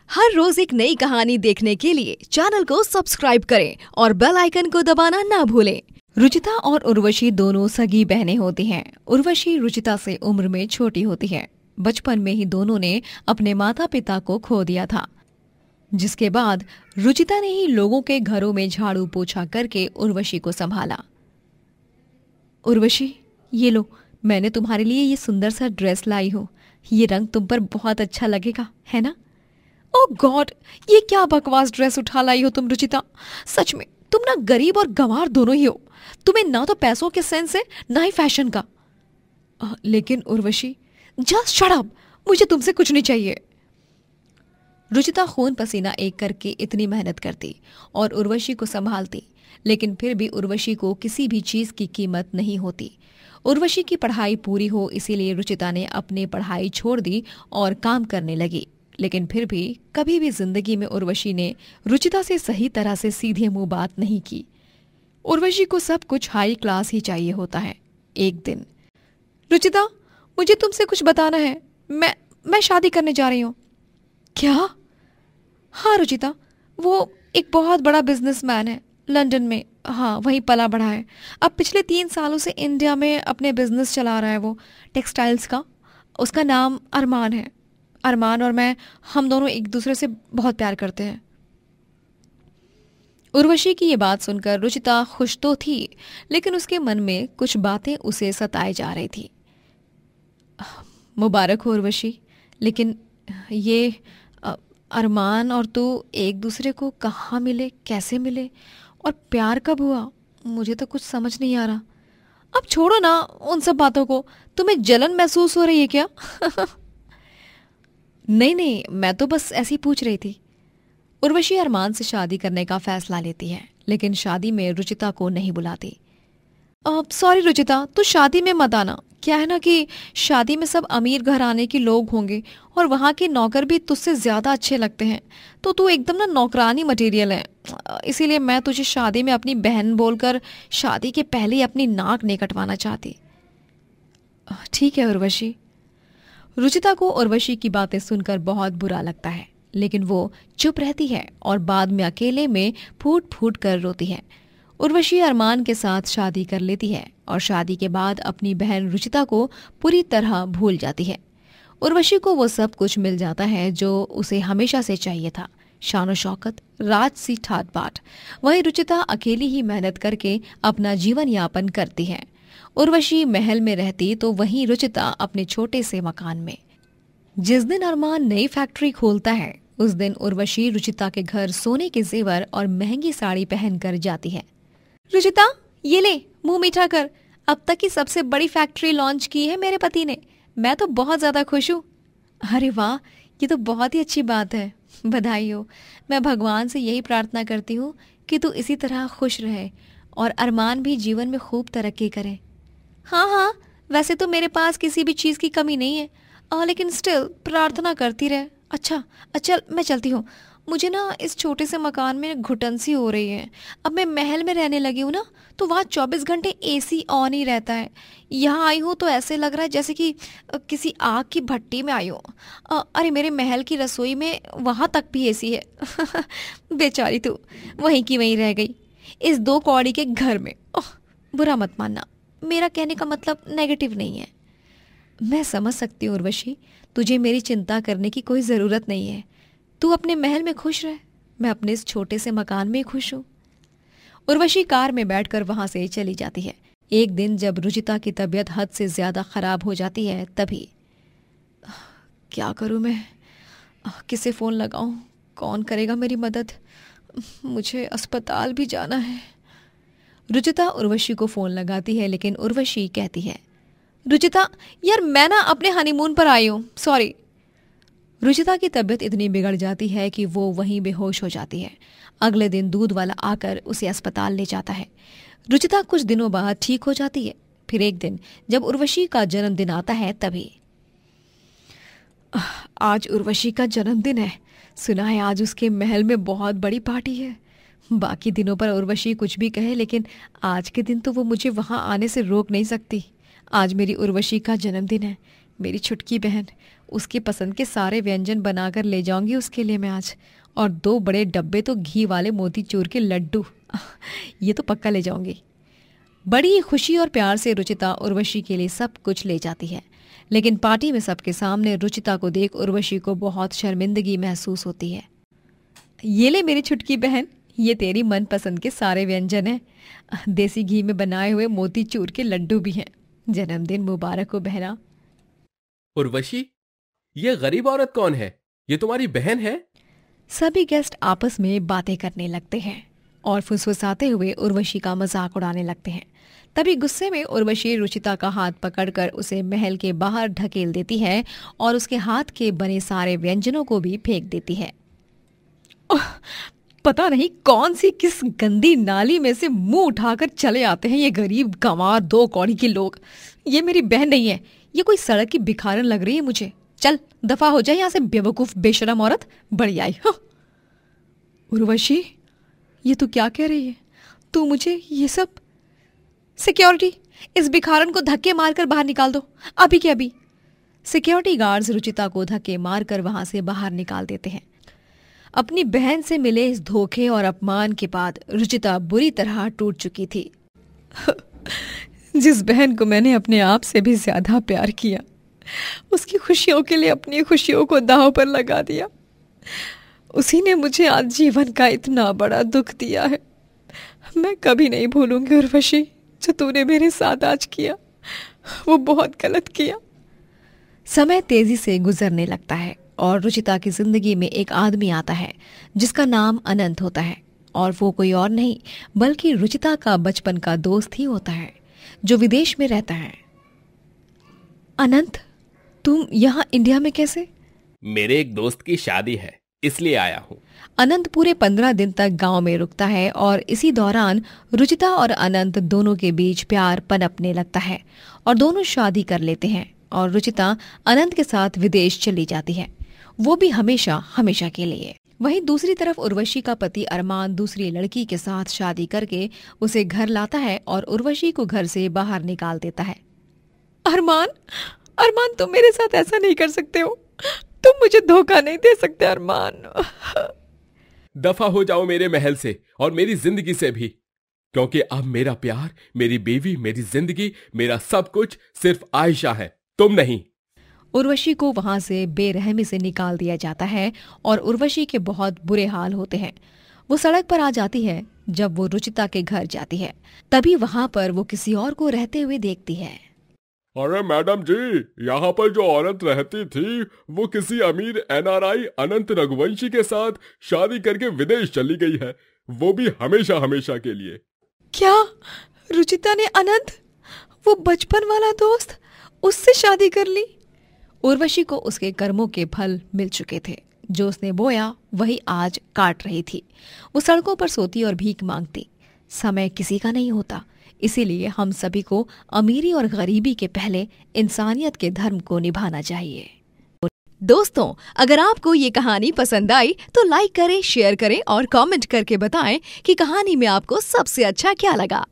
हर रोज एक नई कहानी देखने के लिए चैनल को सब्सक्राइब करें और बेल आइकन को दबाना ना भूलें। रुचिता और उर्वशी दोनों सगी बहनें होती हैं। उर्वशी रुचिता से उम्र में छोटी होती है। बचपन में ही दोनों ने अपने माता पिता को खो दिया था, जिसके बाद रुचिता ने ही लोगों के घरों में झाड़ू पोछा करके उर्वशी को संभाला। उर्वशी, ये लो, मैंने तुम्हारे लिए ये सुंदर सा ड्रेस लाई हूँ। ये रंग तुम पर बहुत अच्छा लगेगा, है ना? ओह गॉड, ये क्या बकवास ड्रेस उठा लाई हो तुम रुचिता। सच में तुम ना गरीब और गंवार दोनों ही हो। तुम्हें ना तो पैसों के सेंस है, ना ही फैशन का। लेकिन उर्वशी, जस्ट शट अप, मुझे तुमसे कुछ नहीं चाहिए। रुचिता खून पसीना एक करके इतनी मेहनत करती और उर्वशी को संभालती, लेकिन फिर भी उर्वशी को किसी भी चीज की कीमत नहीं होती। उर्वशी की पढ़ाई पूरी हो, इसीलिए रुचिता ने अपनी पढ़ाई छोड़ दी और काम करने लगी। लेकिन फिर भी कभी भी जिंदगी में उर्वशी ने रुचिता से सही तरह से सीधे मुंह बात नहीं की। उर्वशी को सब कुछ हाई क्लास ही चाहिए होता है। एक दिन, रुचिता, मुझे तुमसे कुछ बताना है। मैं शादी करने जा रही हूँ। क्या? हाँ रुचिता, वो एक बहुत बड़ा बिजनेसमैन है लंदन में। हाँ, वहीं पला बढ़ा है। अब पिछले 3 सालों से इंडिया में अपने बिजनेस चला रहा है वो, टेक्सटाइल्स का। उसका नाम अरमान है। अरमान और मैं, हम दोनों एक दूसरे से बहुत प्यार करते हैं। उर्वशी की ये बात सुनकर रुचिता खुश तो थी, लेकिन उसके मन में कुछ बातें उसे सताए जा रही थी। मुबारक हो उर्वशी, लेकिन ये अरमान और तू एक दूसरे को कहाँ मिले, कैसे मिले और प्यार कब हुआ? मुझे तो कुछ समझ नहीं आ रहा। अब छोड़ो ना उन सब बातों को। तुम्हें जलन महसूस हो रही है क्या? नहीं, मैं तो बस ऐसे ही पूछ रही थी। उर्वशी अरमान से शादी करने का फैसला लेती है, लेकिन शादी में रुचिता को नहीं बुलाती। सॉरी रुचिता, तू शादी में मत आना। क्या है ना कि शादी में सब अमीर घराने के लोग होंगे और वहाँ के नौकर भी तुझसे ज्यादा अच्छे लगते हैं, तो तू एकदम ना नौकरानी मटेरियल है। इसीलिए मैं तुझे शादी में अपनी बहन बोलकर शादी के पहले ही अपनी नाक नहीं कटवाना चाहती। ठीक है उर्वशी। रुचिता को उर्वशी की बातें सुनकर बहुत बुरा लगता है, लेकिन वो चुप रहती है और बाद में अकेले में फूट फूट कर रोती है। उर्वशी अरमान के साथ शादी कर लेती है और शादी के बाद अपनी बहन रुचिता को पूरी तरह भूल जाती है। उर्वशी को वो सब कुछ मिल जाता है जो उसे हमेशा से चाहिए था, शानो शौकत, राजसी ठाट बाट। वहीं रुचिता अकेली ही मेहनत करके अपना जीवन यापन करती है। उर्वशी महल में रहती तो वहीं रुचिता अपने छोटे से मकान में। जिस दिन अरमान नई फैक्ट्री खोलता है, उस दिन उर्वशी रुचिता के घर सोने के जेवर और महंगी साड़ी पहनकर जाती है। रुचिता, ये ले, मुंह मीठा कर। अब तक की सबसे बड़ी फैक्ट्री लॉन्च की है मेरे पति ने। मैं तो बहुत ज्यादा खुश हूँ। अरे वाह, ये तो बहुत ही अच्छी बात है। बधाई हो। मैं भगवान से यही प्रार्थना करती हूँ कि तू इसी तरह खुश रहे और अरमान भी जीवन में खूब तरक्की करे। हाँ, वैसे तो मेरे पास किसी भी चीज़ की कमी नहीं है, लेकिन स्टिल प्रार्थना करती रहे। अच्छा, चल मैं चलती हूँ। मुझे ना इस छोटे से मकान में घुटन सी हो रही है। अब मैं महल में रहने लगी हूँ ना, तो वहाँ 24 घंटे एसी ऑन ही रहता है। यहाँ आई हूँ तो ऐसे लग रहा है जैसे कि किसी आग की भट्टी में आई हूँ। अरे मेरे महल की रसोई में वहाँ तक भी एसी है। बेचारी तू वहीं की वहीं रह गई इस 2 कौड़ी के घर में। बुरा मत मानना, मेरा कहने का मतलब नेगेटिव नहीं है। मैं समझ सकती हूँ उर्वशी, तुझे मेरी चिंता करने की कोई ज़रूरत नहीं है। तू अपने महल में खुश रह, मैं अपने इस छोटे से मकान में खुश हूँ। उर्वशी कार में बैठकर वहां से चली जाती है। एक दिन जब रुचिता की तबीयत हद से ज्यादा खराब हो जाती है, तभी क्या करूँ मैं? किसे फ़ोन लगाऊं? कौन करेगा मेरी मदद? मुझे अस्पताल भी जाना है। रुचिता उर्वशी को फ़ोन लगाती है, लेकिन उर्वशी कहती है, रुचिता यार, मैं ना अपने हनीमून पर आई हूँ, सॉरी। रुचिता की तबीयत इतनी बिगड़ जाती है कि वो वहीं बेहोश हो जाती है। अगले दिन दूध वाला आकर उसे अस्पताल ले जाता है। रुचिता कुछ दिनों बाद ठीक हो जाती है। फिर एक दिन जब उर्वशी का जन्मदिन आता है, तभी आज उर्वशी का जन्मदिन है। सुना है आज उसके महल में बहुत बड़ी पार्टी है। बाकी दिनों पर उर्वशी कुछ भी कहे, लेकिन आज के दिन तो वो मुझे वहां आने से रोक नहीं सकती। आज मेरी उर्वशी का जन्मदिन है। मेरी छुटकी बहन, उसकी पसंद के सारे व्यंजन बनाकर ले जाऊंगी उसके लिए मैं आज, और 2 बड़े डब्बे तो घी वाले मोतीचूर के लड्डू ये तो पक्का ले जाऊंगी। बड़ी खुशी और प्यार से रुचिता उर्वशी के लिए सब कुछ ले जाती है, लेकिन पार्टी में सबके सामने रुचिता को देख उर्वशी को बहुत शर्मिंदगी महसूस होती है। ये ले मेरी छुटकी बहन, ये तेरी मनपसंद के सारे व्यंजन हैं, देसी घी में बनाए हुए मोतीचूर के लड्डू भी हैं। जन्मदिन मुबारक हो बहना। उर्वशी, ये गरीब औरत कौन है? ये तुम्हारी बहन है? सभी गेस्ट आपस में बातें करने लगते हैं और फुसफुसाते हुए उर्वशी का मजाक उड़ाने लगते हैं। तभी गुस्से में उर्वशी रुचिता का हाथ पकड़कर उसे महल के बाहर ढकेल देती है और उसके हाथ के बने सारे व्यंजनों को भी फेंक देती है। पता नहीं कौन सी किस गंदी नाली में से मुंह उठाकर चले आते हैं ये गरीब गंवार 2 कौड़ी के लोग। ये मेरी बहन नहीं है, ये कोई सड़क की भिखारन लग रही है मुझे। चल दफा हो जाए यहाँ से बेवकूफ बेशरम औरत, बड़ी आई। उर्वशी, ये तू क्या कह रही है? तू मुझे ये सब? सिक्योरिटी, इस भिखारन को धक्के मारकर बाहर निकाल दो, अभी के अभी। सिक्योरिटी गार्ड्स रुचिता को धक्के मारकर वहां से बाहर निकाल देते हैं। अपनी बहन से मिले इस धोखे और अपमान के बाद रुचिता बुरी तरह टूट चुकी थी। जिस बहन को मैंने अपने आप से भी ज्यादा प्यार किया, उसकी खुशियों के लिए अपनी खुशियों को दांव पर लगा दिया, उसी ने मुझे आज जीवन का इतना बड़ा दुख दिया है। मैं कभी नहीं भूलूंगी उर्वशी, जो तूने मेरे साथ आज किया, वो बहुत गलत किया। समय तेजी से गुजरने लगता है और रुचिता की जिंदगी में एक आदमी आता है जिसका नाम अनंत होता है, और वो कोई और नहीं बल्कि रुचिता का बचपन का दोस्त ही होता है जो विदेश में रहता है। अनंत, तुम यहाँ इंडिया में कैसे? मेरे एक दोस्त की शादी है, इसलिए आया हूँ। अनंत पूरे 15 दिन तक गांव में रुकता है और इसी दौरान रुचिता और अनंत दोनों के बीच प्यार पनपने लगता है और दोनों शादी कर लेते हैं और रुचिता अनंत के साथ विदेश चली जाती है, वो भी हमेशा हमेशा के लिए। वहीं दूसरी तरफ उर्वशी का पति अरमान दूसरी लड़की के साथ शादी करके उसे घर लाता है और उर्वशी को घर से बाहर निकाल देता है। अरमान, अरमान, तुम मेरे साथ ऐसा नहीं कर सकते हो, तुम मुझे धोखा नहीं दे सकते अरमान। दफा हो जाओ मेरे महल से और मेरी जिंदगी से भी, क्योंकि अब मेरा प्यार, मेरी बीवी, मेरी जिंदगी, मेरा सब कुछ सिर्फ आयशा है, तुम नहीं। उर्वशी को वहां से बेरहमी से निकाल दिया जाता है और उर्वशी के बहुत बुरे हाल होते हैं। वो सड़क पर आ जाती है जब वो रुचिता के घर जाती है, तभी वहां पर वो किसी और को रहते हुए देखती है। अरे मैडम जी, यहाँ पर जो औरत रहती थी वो किसी अमीर NRI अनंत रघुवंशी के साथ शादी करके विदेश चली गई है, वो भी हमेशा हमेशा के लिए। क्या रुचिता ने अनंत, वो बचपन वाला दोस्त, उससे शादी कर ली? उर्वशी को उसके कर्मों के फल मिल चुके थे, जो उसने बोया वही आज काट रही थी। वो सड़कों पर सोती और भीख मांगती। समय किसी का नहीं होता, इसीलिए हम सभी को अमीरी और गरीबी के पहले इंसानियत के धर्म को निभाना चाहिए। दोस्तों, अगर आपको ये कहानी पसंद आई तो लाइक करें, शेयर करें और कमेंट करके बताएं कि कहानी में आपको सबसे अच्छा क्या लगा।